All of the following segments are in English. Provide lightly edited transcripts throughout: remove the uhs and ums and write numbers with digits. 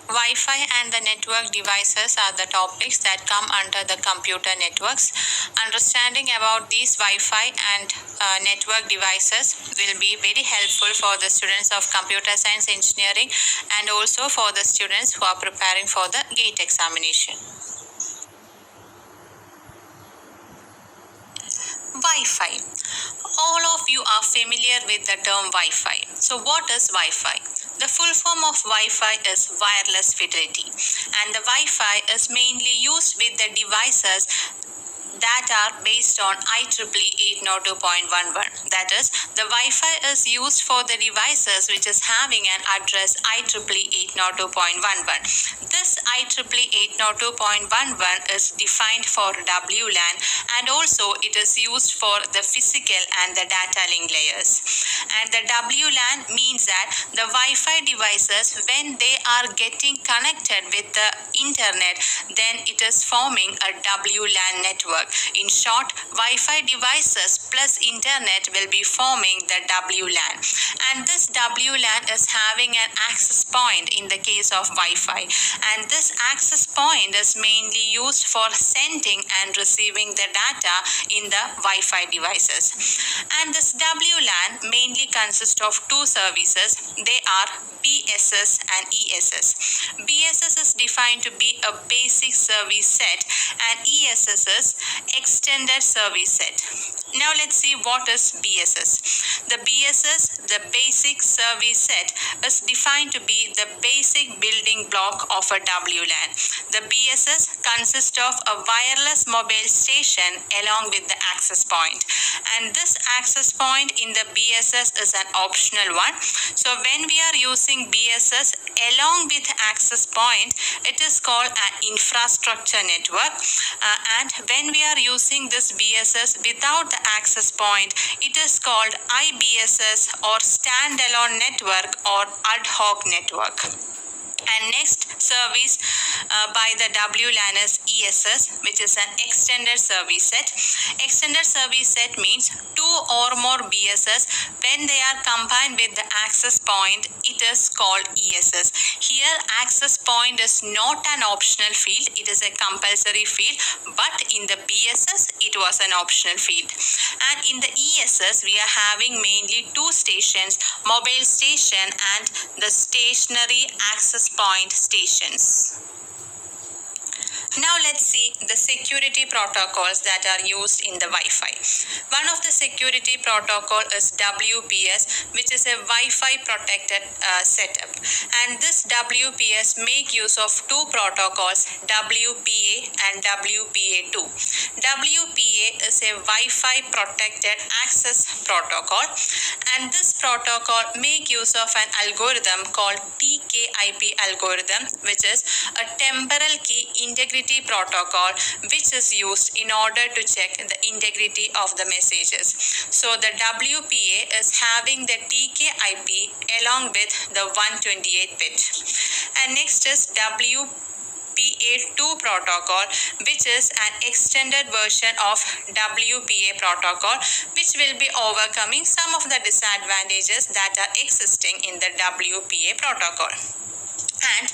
Wi-Fi and the network devices are the topics that come under the computer networks. Understanding about these Wi-Fi and network devices will be very helpful for the students of computer science engineering and also for the students who are preparing for the GATE examination. Wi-Fi. All of you are familiar with the term Wi-Fi. So what is Wi-Fi? The full form of Wi-Fi is wireless fidelity, and the Wi-Fi is mainly used with the devices that are based on IEEE 802.11. That is, the Wi-Fi is used for the devices which is having an address IEEE 802.11. This IEEE 802.11 is defined for WLAN, and also it is used for the physical and the data link layers. And the WLAN means that the Wi-Fi devices, when they are getting connected with the internet, then it is forming a WLAN network. In short, Wi-Fi devices plus internet will be forming the WLAN. And this WLAN is having an access point in the case of Wi-Fi. And this access point is mainly used for sending and receiving the data in the Wi-Fi devices. And this WLAN mainly consists of two services. They are BSS and ESS. BSS is defined to be a basic service set and ESS is extended service set. Now let's see what is BSS. The BSS, the basic service set, is defined to be the basic building block of a WLAN. The BSS consists of a wireless mobile station along with the access point. And this access point in the BSS is an optional one. So when we are using BSS along with access point, it is called an infrastructure network. And when we are using this BSS without the access point, it is called IBSS or standalone network or ad hoc network. And next service by the WLAN is ESS, which is an extended service set. Extended service set means two or more BSS. When they are combined with the access point, it is called ESS. Here, access point is not an optional field, it is a compulsory field, but in the BSS, it was an optional field. And in the ESS, we are having mainly two stations, mobile station and the stationary access point stations. Now let's see the security protocols that are used in the Wi-Fi. One of the security protocol is WPS, which is a Wi-Fi protected setup. And this WPS make use of two protocols, WPA and WPA2. WPA is a Wi-Fi protected access protocol, and this protocol make use of an algorithm called TKIP algorithm, which is a temporal key integrity protocol, which is used in order to check the integrity of the messages. So the WPA is having the TKIP along with the 128 bit. And next is WPA2 protocol, which is an extended version of WPA protocol, which will be overcoming some of the disadvantages that are existing in the WPA protocol. And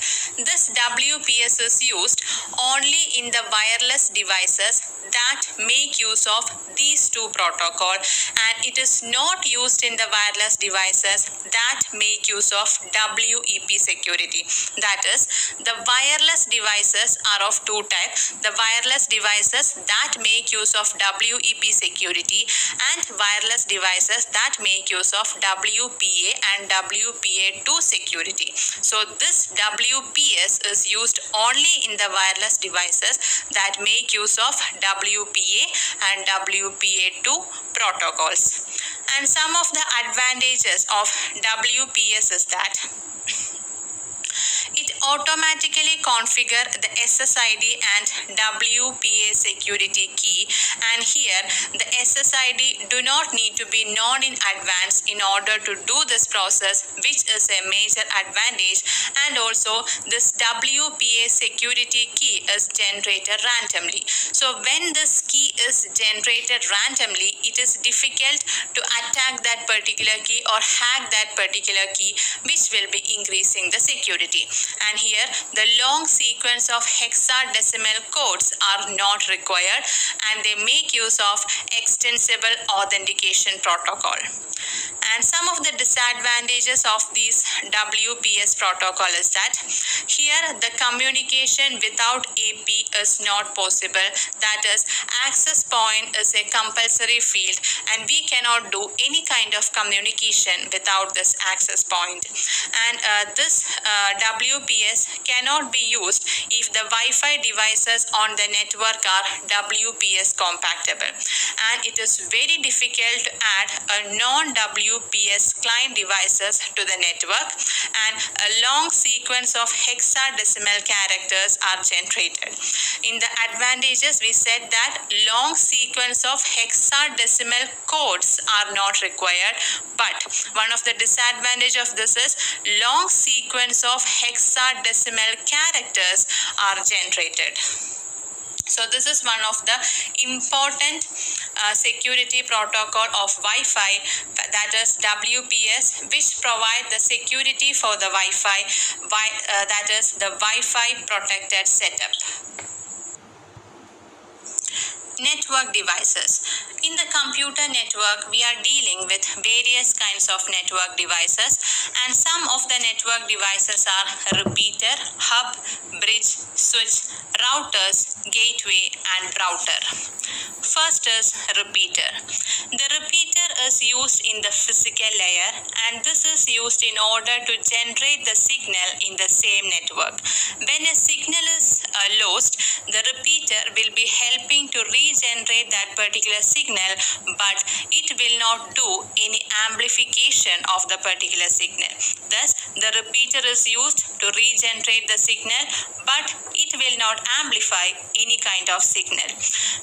this WPS is used only in the wireless devices that make use of these two protocols, and it is not used in the wireless devices that make use of WEP security. That is, the wireless devices are of two types: the wireless devices that make use of WEP security and wireless devices that make use of WPA and WPA2 security. So this WPS is used only in the wireless devices that make use of WPA and WPA2 protocols. And some of the advantages of WPS is that it automatically configure the SSID and WPA security key, and here the SSID do not need to be known in advance in order to do this process, which is a major advantage. And also this WPA security key is generated randomly. So when this key is generated randomly, it is difficult to attack that particular key or hack that particular key, which will be increasing the security. And and here the long sequence of hexadecimal codes are not required, and they make use of extensible authentication protocol. And some of the disadvantages of this WPS protocol is that here the communication without AP is not possible. That is, access point is a compulsory field, and we cannot do any kind of communication without this access point. And this WPS cannot be used if the Wi-Fi devices on the network are WPS compatible, and it is very difficult to add a non-WPS client devices to the network, and a long sequence of hexadecimal characters are generated. In the advantages, we said that long sequence of hexadecimal codes are not required, but one of the disadvantage of this is long sequence of hexadecimal characters are generated. So this is one of the important security protocol of Wi-Fi, that is WPS, which provide the security for the Wi-Fi, that is the Wi-Fi protected setup. Network devices. In the computer network, we are dealing with various kinds of network devices, and some of the network devices are repeater, hub, bridge, switch, routers, gateway, and router. First is repeater. The repeater is used in the physical layer, and this is used in order to generate the signal in the same network. When a signal is lost, the repeater will be helping to regenerate that particular signal, but it will not do any amplification of the particular signal. Thus, the repeater is used to regenerate the signal, but it will not amplify any kind of signal.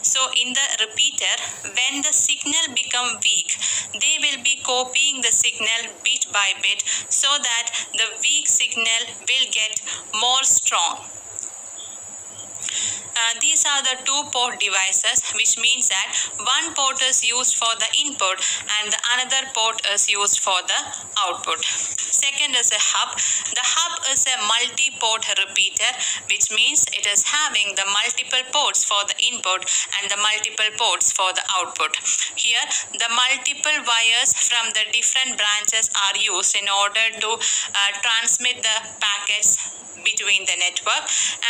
So in the repeater, when the signal become weak, they will be copying the signal bit by bit so that the weak signal will get more strong. These are the two port devices, which means that one port is used for the input and the another port is used for the output. Second is a hub. The hub is a multi-port repeater, which means it is having the multiple ports for the input and the multiple ports for the output. Here, the multiple wires from the different branches are used in order to transmit the packets between the network,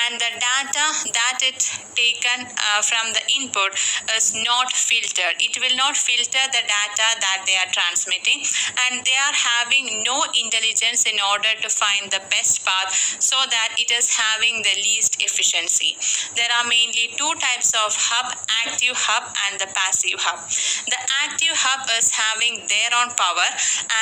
and the data that it taken from the input is not filtered. It will not filter the data that they are transmitting, and they are having no intelligence in order to find the best path so that it is having the least efficiency. There are mainly two types of hub, active hub and the passive hub. The active hub is having their own power,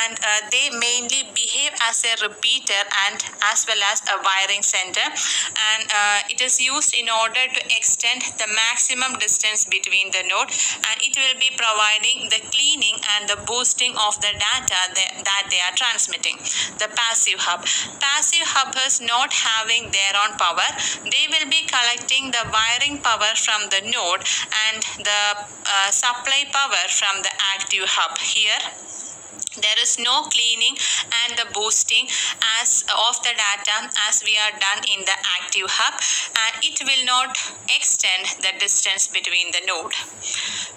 and they mainly behave as a repeater and as well as a wiring center, and it is used in order to extend the maximum distance between the node, and it will be providing the cleaning and the boosting of the data that they are transmitting. The passive hub. Passive hub is not having their own power. They will be collecting the wiring power from the node and the supply power from the active hub. Here, there is no cleaning and the boosting as of the data as we are done in the active hub, and it will not extend the distance between the node.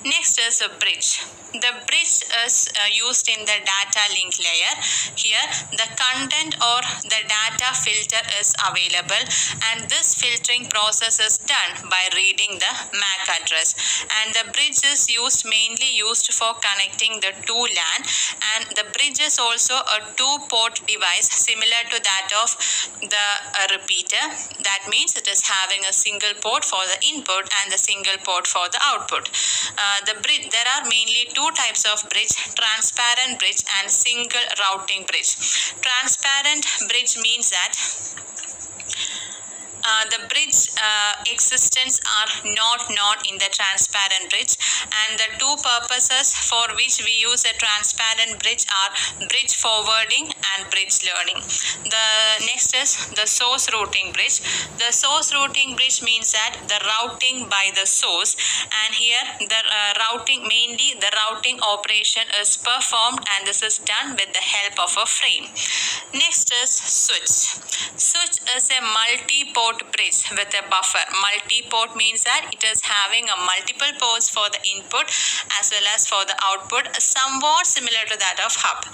Next is a bridge. The bridge is used in the data link layer. Here, the content or the data filter is available, and this filtering process is done by reading the MAC address. And the bridge is mainly used for connecting the two LAN, and the bridge is also a two-port device similar to that of the repeater. That means it is having a single port for the input and the single port for the output. There are mainly two types of bridge: transparent bridge and single routing bridge. Transparent bridge means that the bridge existence are not known in the transparent bridge, and the two purposes for which we use a transparent bridge are bridge forwarding and bridge learning. The next is the source routing bridge. The source routing bridge means that the routing by the source, and here the mainly the routing operation is performed, and this is done with the help of a frame. Next is switch. Switch is a multi-port bridge with a buffer. Multi-port means that it is having a multiple ports for the input as well as for the output, somewhat similar to that of hub.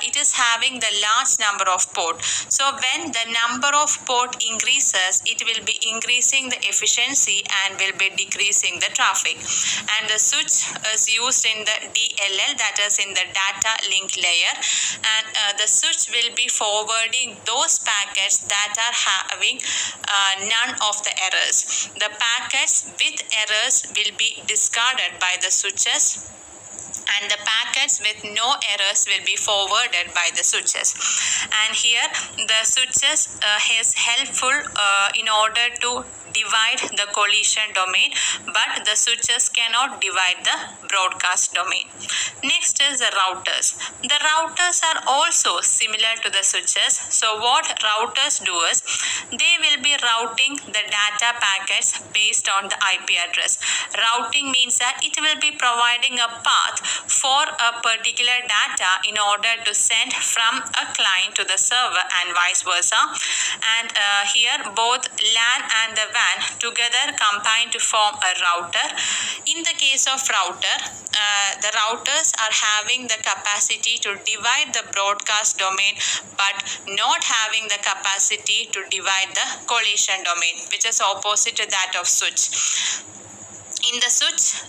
It is having the large number of port. So when the number of port increases, it will be increasing the efficiency and will be decreasing the traffic. And the switch is used in the DLL, that is in the data link layer, and the switch will be forwarding those packets that are having none of the errors. The packets with errors will be discarded by the switches, and the packets with no errors will be forwarded by the switches. And here the switches is helpful in order to divide the collision domain, but the switches cannot divide the broadcast domain. Next is the routers. The routers are also similar to the switches. So what routers do is they will be routing the data packets based on the IP address. Routing means that it will be providing a path for a particular data in order to send from a client to the server and vice versa. And here both LAN and the WAN together combine to form a router. In the case of router, the routers are having the capacity to divide the broadcast domain but not having the capacity to divide the collision domain, which is opposite to that of switch. In the switch,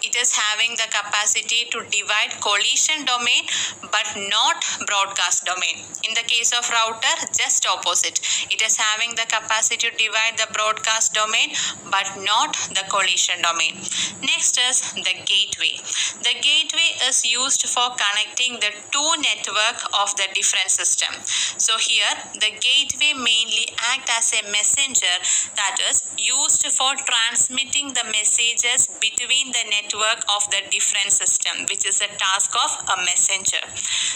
it is having the capacity to divide collision domain but not broadcast domain. In the case of router, just opposite. It is having the capacity to divide the broadcast domain but not the collision domain. Next is the gateway. The gateway is used for connecting the two networks of the different system. So here, the gateway mainly act as a messenger that is used for transmitting the messages between the network of the different system, which is a task of a messenger.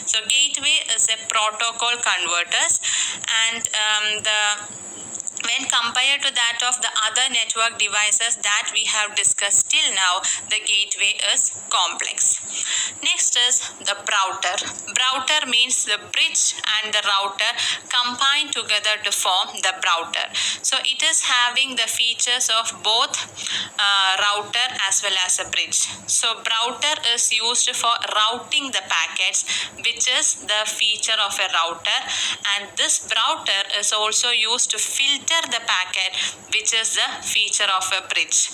So gateway is a protocol converters, and when compared to that of the other network devices that we have discussed till now, the gateway is complex. Next is the router. Router means the bridge and the router combine together to form the router. So it is having the features of both router as well as a bridge. So router is used for routing the packets, which is the feature of a router, and this router is also used to filter the packet, which is the feature of a bridge.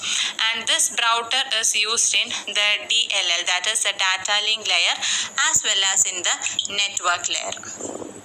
And this router is used in the DLL, that is the data link layer, as well as in the network layer.